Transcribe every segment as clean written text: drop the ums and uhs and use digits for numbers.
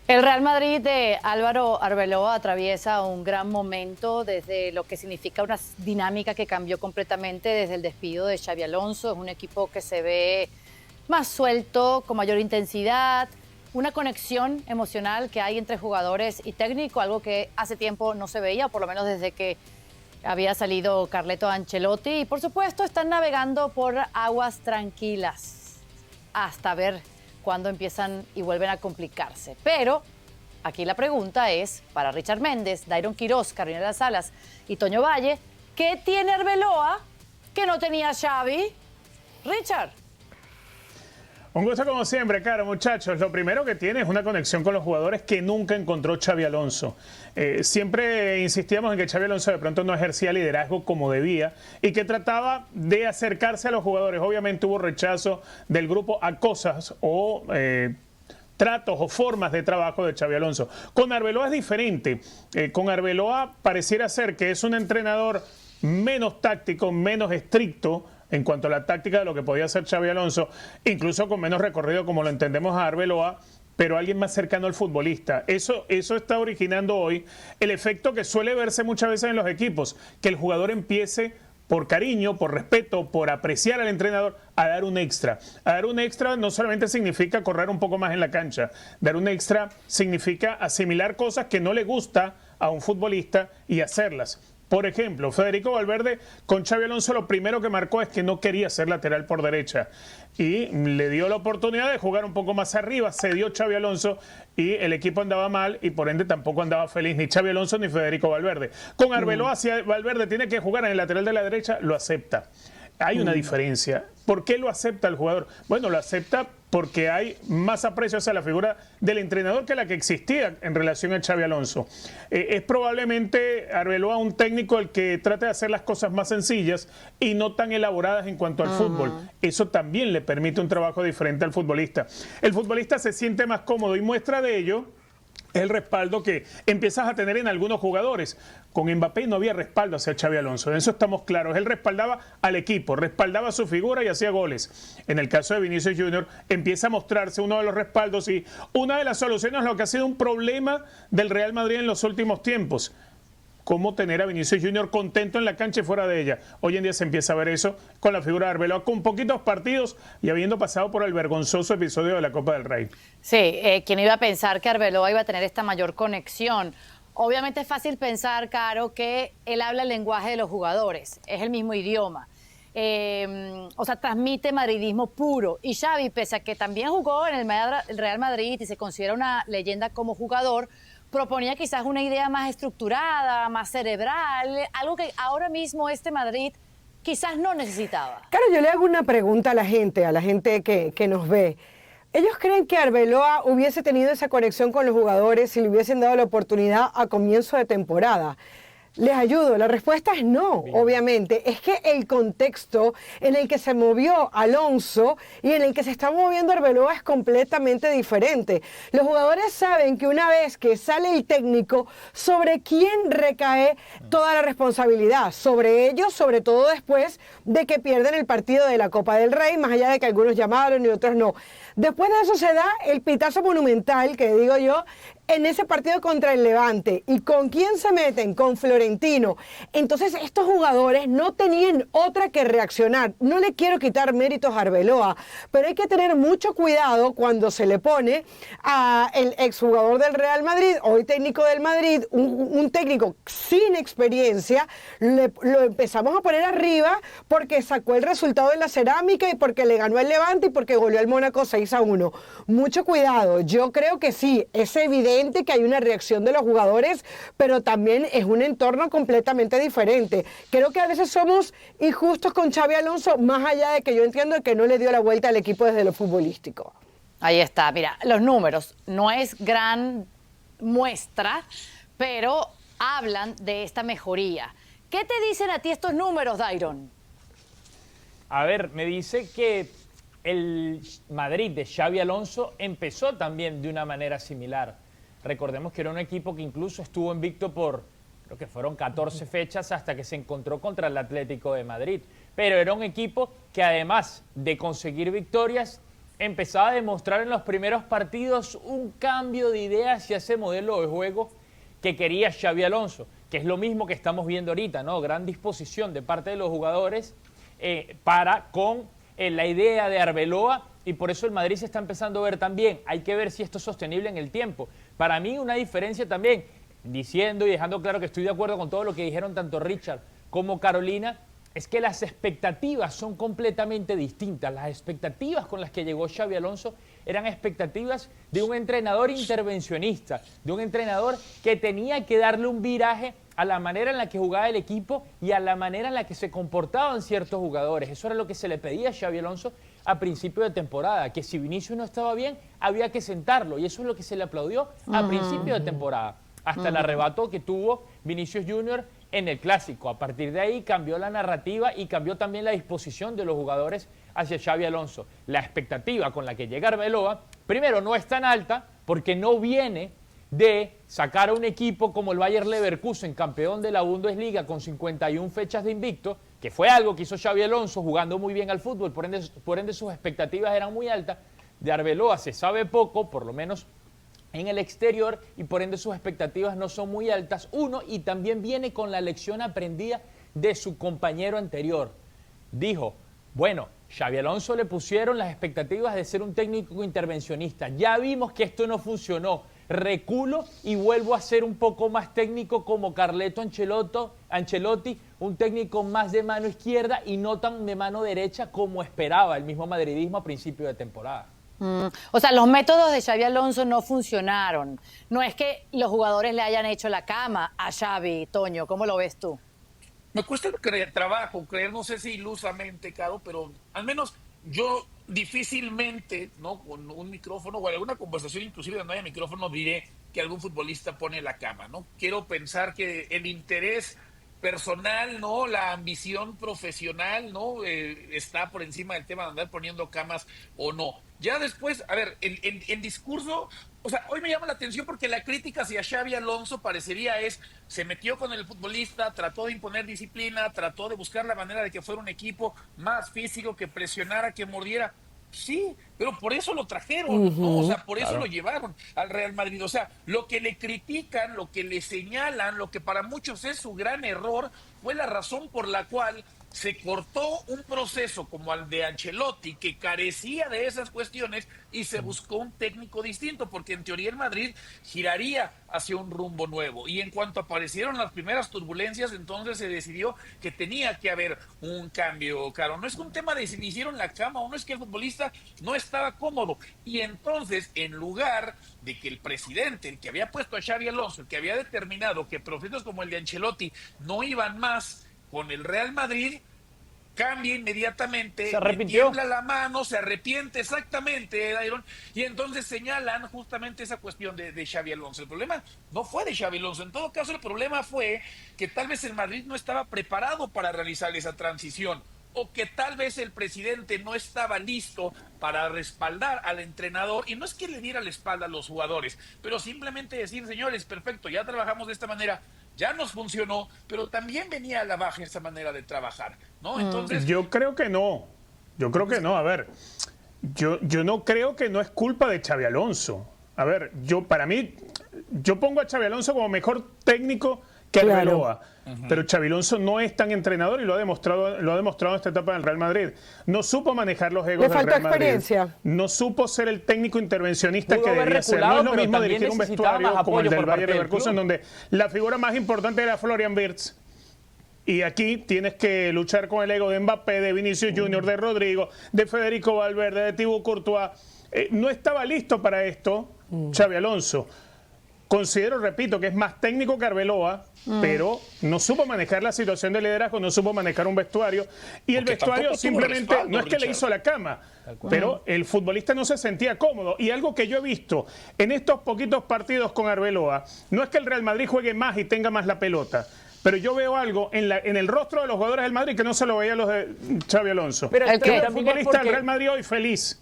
El Real Madrid de Álvaro Arbeloa atraviesa un gran momento desde lo que significa una dinámica que cambió completamente desde el despido de Xabi Alonso. Es un equipo que se ve más suelto, con mayor intensidad, una conexión emocional que hay entre jugadores y técnico, algo que hace tiempo no se veía, por lo menos desde que había salido Carleto Ancelotti. Y por supuesto están navegando por aguas tranquilas hasta ver cuando empiezan y vuelven a complicarse. Pero aquí la pregunta es, para Richard Méndez, Dairon Quirós, Carolina Salas y Toño Valle, ¿qué tiene Arbeloa que no tenía Xavi? Richard. Un gusto como siempre, Caro, muchachos. Lo primero que tiene es una conexión con los jugadores que nunca encontró Xabi Alonso. Siempre insistíamos en que Xabi Alonso de pronto no ejercía liderazgo como debía y que trataba de acercarse a los jugadores. Obviamente hubo rechazo del grupo a cosas o tratos o formas de trabajo de Xabi Alonso. Con Arbeloa es diferente. Con Arbeloa pareciera ser que es un entrenador menos táctico, menos estricto en cuanto a la táctica de lo que podía hacer Xabi Alonso, incluso con menos recorrido como lo entendemos a Arbeloa, pero alguien más cercano al futbolista. Eso está originando hoy el efecto que suele verse muchas veces en los equipos, que el jugador empiece por cariño, por respeto, por apreciar al entrenador, a dar un extra. A dar un extra no solamente significa correr un poco más en la cancha, dar un extra significa asimilar cosas que no le gusta a un futbolista y hacerlas. Por ejemplo, Federico Valverde con Xabi Alonso lo primero que marcó es que no quería ser lateral por derecha y le dio la oportunidad de jugar un poco más arriba, se dio Xabi Alonso y el equipo andaba mal y por ende tampoco andaba feliz ni Xabi Alonso ni Federico Valverde. Con Arbeloa, si Valverde tiene que jugar en el lateral de la derecha, lo acepta. Hay una diferencia. ¿Por qué lo acepta el jugador? Bueno, lo acepta porque hay más aprecio hacia la figura del entrenador que la que existía en relación a Xabi Alonso. Es probablemente Arbeloa un técnico el que trata de hacer las cosas más sencillas y no tan elaboradas en cuanto al fútbol. Eso también le permite un trabajo diferente al futbolista. El futbolista se siente más cómodo y muestra de ello es el respaldo que empiezas a tener en algunos jugadores. Con Mbappé no había respaldo hacia Xabi Alonso, en eso estamos claros. Él respaldaba al equipo, respaldaba su figura y hacía goles. En el caso de Vinicius Junior empieza a mostrarse uno de los respaldos y una de las soluciones a lo que ha sido un problema del Real Madrid en los últimos tiempos. Cómo tener a Vinicius Junior contento en la cancha y fuera de ella. Hoy en día se empieza a ver eso con la figura de Arbeloa, con poquitos partidos y habiendo pasado por el vergonzoso episodio de la Copa del Rey. Sí, ¿quién iba a pensar que Arbeloa iba a tener esta mayor conexión? Obviamente es fácil pensar, Caro, que él habla el lenguaje de los jugadores, es el mismo idioma. O sea, transmite madridismo puro. Y Xavi, pese a que también jugó en el Real Madrid y se considera una leyenda como jugador, proponía quizás una idea más estructurada, más cerebral, algo que ahora mismo este Madrid quizás no necesitaba. Claro, yo le hago una pregunta a la gente que nos ve. ¿Ellos creen que Arbeloa hubiese tenido esa conexión con los jugadores si le hubiesen dado la oportunidad a comienzo de temporada? Les ayudo, la respuesta es no, obviamente. Es que el contexto en el que se movió Alonso y en el que se está moviendo Arbeloa es completamente diferente. Los jugadores saben que una vez que sale el técnico, ¿sobre quién recae toda la responsabilidad? Sobre ellos, sobre todo después de que pierden el partido de la Copa del Rey, más allá de que algunos llamaron y otros no. Después de eso se da el pitazo monumental, que digo yo, en ese partido contra el Levante. ¿Y con quién se meten? Con Florentino. Entonces estos jugadores no tenían otra que reaccionar. No le quiero quitar méritos a Arbeloa, pero hay que tener mucho cuidado cuando se le pone a el exjugador del Real Madrid, hoy técnico del Madrid, un técnico sin experiencia, lo empezamos a poner arriba porque sacó el resultado en la Cerámica y porque le ganó el Levante y porque goleó al Mónaco 6-1. Mucho cuidado. Yo creo que sí, es evidente que hay una reacción de los jugadores, pero también es un entorno completamente diferente. Creo que a veces somos injustos con Xabi Alonso, más allá de que yo entiendo que no le dio la vuelta al equipo desde lo futbolístico. Ahí está, mira, los números no es gran muestra, pero hablan de esta mejoría. ¿Qué te dicen a ti estos números, Dairon? A ver, me dice que el Madrid de Xabi Alonso empezó también de una manera similar. Recordemos que era un equipo que incluso estuvo invicto por, creo que fueron 14 fechas hasta que se encontró contra el Atlético de Madrid. Pero era un equipo que además de conseguir victorias, empezaba a demostrar en los primeros partidos un cambio de idea hacia ese modelo de juego que quería Xabi Alonso, que es lo mismo que estamos viendo ahorita, ¿no? Gran disposición de parte de los jugadores para con la idea de Arbeloa, y por eso el Madrid se está empezando a ver también. Hay que ver si esto es sostenible en el tiempo. Para mí una diferencia también, diciendo y dejando claro que estoy de acuerdo con todo lo que dijeron tanto Richard como Carolina, es que las expectativas son completamente distintas. Las expectativas con las que llegó Xabi Alonso eran expectativas de un entrenador intervencionista, de un entrenador que tenía que darle un viraje a la manera en la que jugaba el equipo y a la manera en la que se comportaban ciertos jugadores. Eso era lo que se le pedía a Xabi Alonso a principio de temporada, que si Vinicius no estaba bien, había que sentarlo, y eso es lo que se le aplaudió a principio de temporada, hasta el arrebato que tuvo Vinicius Junior en el Clásico. A partir de ahí cambió la narrativa y cambió también la disposición de los jugadores hacia Xabi Alonso. La expectativa con la que llega Arbeloa, primero, no es tan alta porque no viene de sacar a un equipo como el Bayer Leverkusen, campeón de la Bundesliga con 51 fechas de invicto, que fue algo que hizo Xabi Alonso jugando muy bien al fútbol, por ende sus expectativas eran muy altas. De Arbeloa se sabe poco, por lo menos en el exterior, y por ende sus expectativas no son muy altas. Uno, y también viene con la lección aprendida de su compañero anterior. Dijo, bueno, Xabi Alonso le pusieron las expectativas de ser un técnico intervencionista. Ya vimos que esto no funcionó. Reculo y vuelvo a ser un poco más técnico como Carleto Ancelotti, un técnico más de mano izquierda y no tan de mano derecha como esperaba el mismo madridismo a principio de temporada. O sea, los métodos de Xabi Alonso no funcionaron. No es que los jugadores le hayan hecho la cama a Xabi, Toño. ¿Cómo lo ves tú? Me cuesta creer, no sé si ilusamente, Caro, pero al menos yo difícilmente, ¿no? Con un micrófono o alguna conversación, inclusive donde haya micrófono, diré que algún futbolista pone la cama, ¿no? Quiero pensar que el interés personal, ¿no? La ambición profesional, ¿no? Está por encima del tema de andar poniendo camas o no. Ya después, a ver, el discurso, o sea, hoy me llama la atención porque la crítica hacia Xabi Alonso parecería se metió con el futbolista, trató de imponer disciplina, trató de buscar la manera de que fuera un equipo más físico, que presionara, que mordiera. Sí, pero por eso lo trajeron, ¿no? O sea, por eso lo llevaron al Real Madrid. O sea, lo que le critican, lo que le señalan, lo que para muchos es su gran error, fue la razón por la cual se cortó un proceso como el de Ancelotti, que carecía de esas cuestiones, y se buscó un técnico distinto, porque en teoría el Madrid giraría hacia un rumbo nuevo. Y en cuanto aparecieron las primeras turbulencias, entonces se decidió que tenía que haber un cambio, Caro. No es un tema de si le hicieron la cama o no, es que el futbolista no estaba cómodo. Y entonces, en lugar de que el presidente, el que había puesto a Xabi Alonso, el que había determinado que procesos como el de Ancelotti no iban más con el Real Madrid, cambia inmediatamente, se arrepintió, tiembla la mano, se arrepiente exactamente, Dairon, y entonces señalan justamente esa cuestión de Xabi Alonso. El problema no fue de Xabi Alonso, en todo caso el problema fue que tal vez el Madrid no estaba preparado para realizar esa transición, o que tal vez el presidente no estaba listo para respaldar al entrenador, y no es que le diera la espalda a los jugadores, pero simplemente decir, señores, perfecto, ya trabajamos de esta manera, ya nos funcionó, pero también venía a la baja esta manera de trabajar, ¿no? Entonces, yo creo que no. A ver, yo no creo que no es culpa de Xabi Alonso. A ver, para mí, yo pongo a Xabi Alonso como mejor técnico que Arbeloa. Pero Xabi Alonso no es tan entrenador y lo ha demostrado en esta etapa del Real Madrid. No supo manejar los egos del Real Madrid. Experiencia. No supo ser el técnico intervencionista que debía ser. No es lo mismo dirigir un vestuario como el del Bayer Leverkusen, donde la figura más importante era Florian Wirtz. Y aquí tienes que luchar con el ego de Mbappé, de Vinicius Junior, de Rodrigo, de Federico Valverde, de Thibaut Courtois. No estaba listo para esto Xabi Alonso. Considero, repito, que es más técnico que Arbeloa, pero no supo manejar la situación de liderazgo, no supo manejar un vestuario. Y el vestuario simplemente, respaldo, no es que Richard le hizo la cama, pero el futbolista no se sentía cómodo. Y algo que yo he visto en estos poquitos partidos con Arbeloa, no es que el Real Madrid juegue más y tenga más la pelota, pero yo veo algo en el rostro de los jugadores del Madrid que no se lo veía a los de Xabi Alonso. Pero el futbolista del Real Madrid hoy feliz.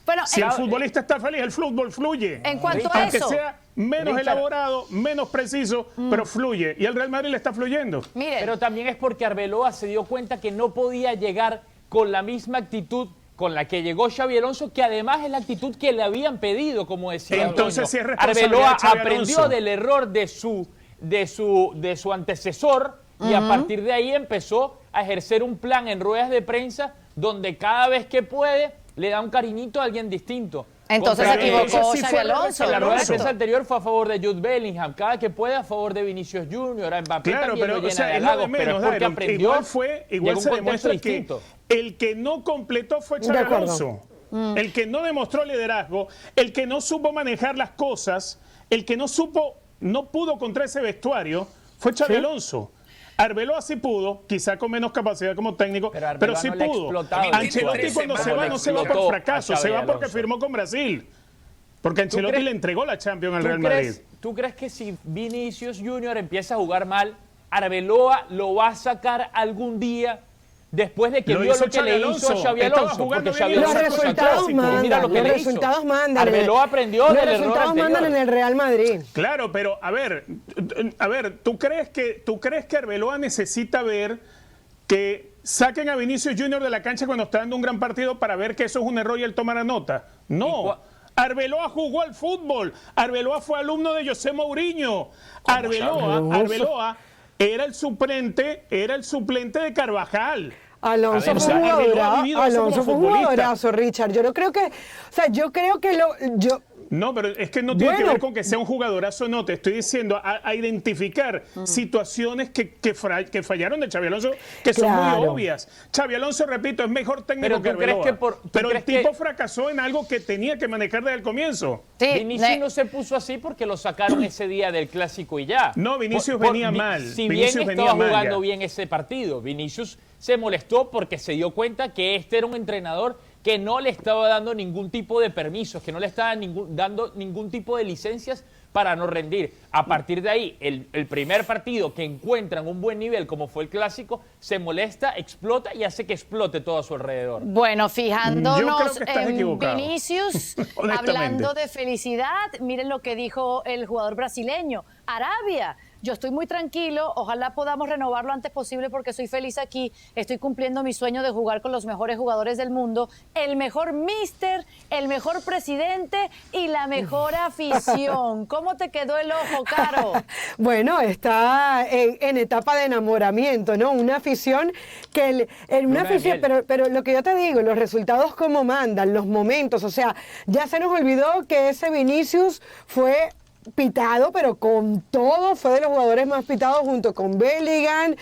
Bueno, si el futbolista está feliz, el fútbol fluye. En cuanto a eso, aunque sea menos elaborado, menos preciso, pero fluye. Y el Real Madrid le está fluyendo. Pero también es porque Arbeloa se dio cuenta que no podía llegar con la misma actitud con la que llegó Xabi Alonso, que además es la actitud que le habían pedido, como decía Entonces, Toño. sí es responsabilidad Arbeloa de Xabi aprendió Alonso. del error de su antecesor y a partir de ahí empezó a ejercer un plan en ruedas de prensa donde cada vez que puede le da un cariñito a alguien distinto. Entonces se equivocó Entonces sí Xabi fue Alonso. En la rueda de Alonso. prensa anterior fue a favor de Jude Bellingham, cada que puede a favor de Vinicius Junior, a Mbappé Claro, también pero lo o llena sea, de es lo de halagos, pero menos, es porque Dairon. aprendió. Igual llegó a un se contexto demuestra distinto. que el que no completó fue De Xabi acuerdo. Alonso. El que no demostró liderazgo, el que no supo manejar las cosas, el que no pudo contra ese vestuario, fue Xabi Alonso. Arbeloa sí pudo, quizá con menos capacidad como técnico, Pero pero Arbeloa sí no le ha pudo. explotado el Ancelotti vestuario. cuando se va Como no le se va por explotó fracaso, a se Xabi va porque Alonso. firmó con Brasil. Porque Ancelotti crees- le entregó la Champions al ¿Tú Real Madrid. ¿Tú crees que si Vinicius Junior empieza a jugar mal, Arbeloa lo va a sacar algún día después de que Lo vio hizo lo que Xabi le Alonso. hizo Xabi Estaba Alonso? jugando Porque bien Xabi y lo Los Alonso sacó fue campeón. resultados clásico, y mira mandan, lo que los le hizo. resultados mandan. Arbeloa aprendió Los del error resultados mandan en anterior. el Real Madrid. Claro, pero a ver, ¿tú crees que Arbeloa necesita ver que saquen a Vinicius Junior de la cancha cuando está dando un gran partido para ver que eso es un error y él tomara nota? No. Arbeloa jugó al fútbol. Arbeloa fue alumno de José Mourinho. Arbeloa era el suplente de Carvajal. Alonso A ver, fue o sea, Arbeloa ha vivido eso Alonso como fue un futbolista. jugadorazo, Richard. Yo no creo que, o sea, yo creo que No, pero es que no tiene que Bueno. ver con que sea un jugadorazo o no. Te estoy diciendo a identificar situaciones que fallaron de Xabi Alonso, que son muy Claro. obvias. Xabi Alonso, repito, es mejor técnico Pero que ¿tú crees Arbeloa. ¿tú Pero el crees tipo que fracasó en algo que tenía que manejar desde el comienzo. Sí, Vinicius no se puso así porque lo sacaron ese día del clásico y ya? No, Vinicius venía mal. Si Vinicius bien venía estaba mal jugando ya. bien ese partido, Vinicius se molestó porque se dio cuenta que este era un entrenador que no le estaba dando ningún tipo de permisos, que no le estaba dando ningún tipo de licencias para no rendir. A partir de ahí, el primer partido que encuentran un buen nivel, como fue el clásico, se molesta, explota y hace que explote todo a su alrededor. Bueno, Yo creo fijándonos que estás en equivocado. Vinicius, Honestamente. hablando de felicidad, miren lo que dijo el jugador brasileño. Arabia, yo estoy muy tranquilo, ojalá podamos renovar lo antes posible porque soy feliz aquí, estoy cumpliendo mi sueño de jugar con los mejores jugadores del mundo, el mejor míster, el mejor presidente y la mejor afición. ¿Cómo te quedó el ojo, Caro? Bueno, está en etapa de enamoramiento, ¿no? Una afición en una Luna de afición, miel. pero lo que yo te digo, los resultados como mandan, los momentos, o sea, ya se nos olvidó que ese Vinicius fue pitado, pero con todo, fue de los jugadores más pitados junto con Bellingham,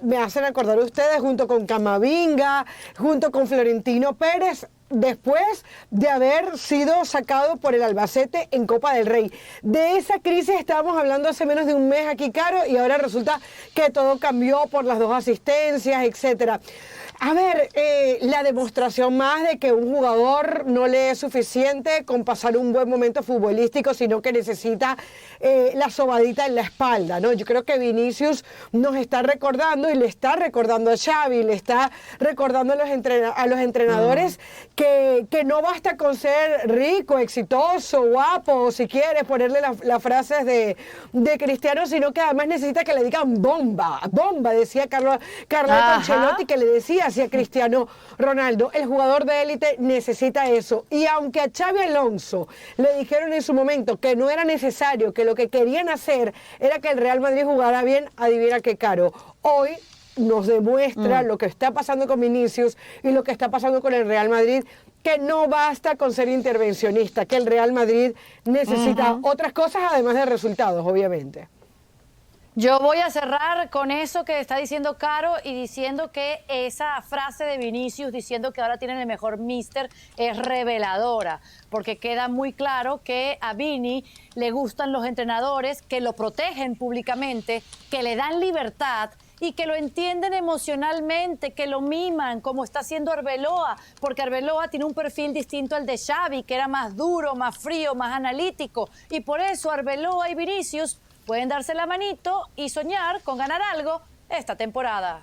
me hacen acordar ustedes, junto con Camavinga, junto con Florentino Pérez, después de haber sido sacado por el Albacete en Copa del Rey. De esa crisis estábamos hablando hace menos de un mes aquí, Caro, y ahora resulta que todo cambió por las 2 asistencias, etcétera. A ver, la demostración más de que un jugador no le es suficiente con pasar un buen momento futbolístico, sino que necesita la sobadita en la espalda, ¿no? Yo creo que Vinicius nos está recordando y le está recordando a Xavi, le está recordando a los entrenadores que no basta con ser rico, exitoso, guapo, o si quieres ponerle las frases de Cristiano, sino que además necesita que le digan bomba, decía Carlo Ajá. Ancelotti, que le decía hacia Cristiano Ronaldo. El jugador de élite necesita eso. Y aunque a Xabi Alonso le dijeron en su momento que no era necesario, que lo que querían hacer era que el Real Madrid jugara bien, adivina qué, Caro. Hoy nos demuestra lo que está pasando con Vinicius y lo que está pasando con el Real Madrid, que no basta con ser intervencionista, que el Real Madrid necesita otras cosas además de resultados, obviamente. Yo voy a cerrar con eso que está diciendo Caro y diciendo que esa frase de Vinicius diciendo que ahora tienen el mejor míster es reveladora, porque queda muy claro que a Vini le gustan los entrenadores que lo protegen públicamente, que le dan libertad y que lo entienden emocionalmente, que lo miman, como está haciendo Arbeloa, porque Arbeloa tiene un perfil distinto al de Xavi, que era más duro, más frío, más analítico, y por eso Arbeloa y Vinicius pueden darse la manito y soñar con ganar algo esta temporada.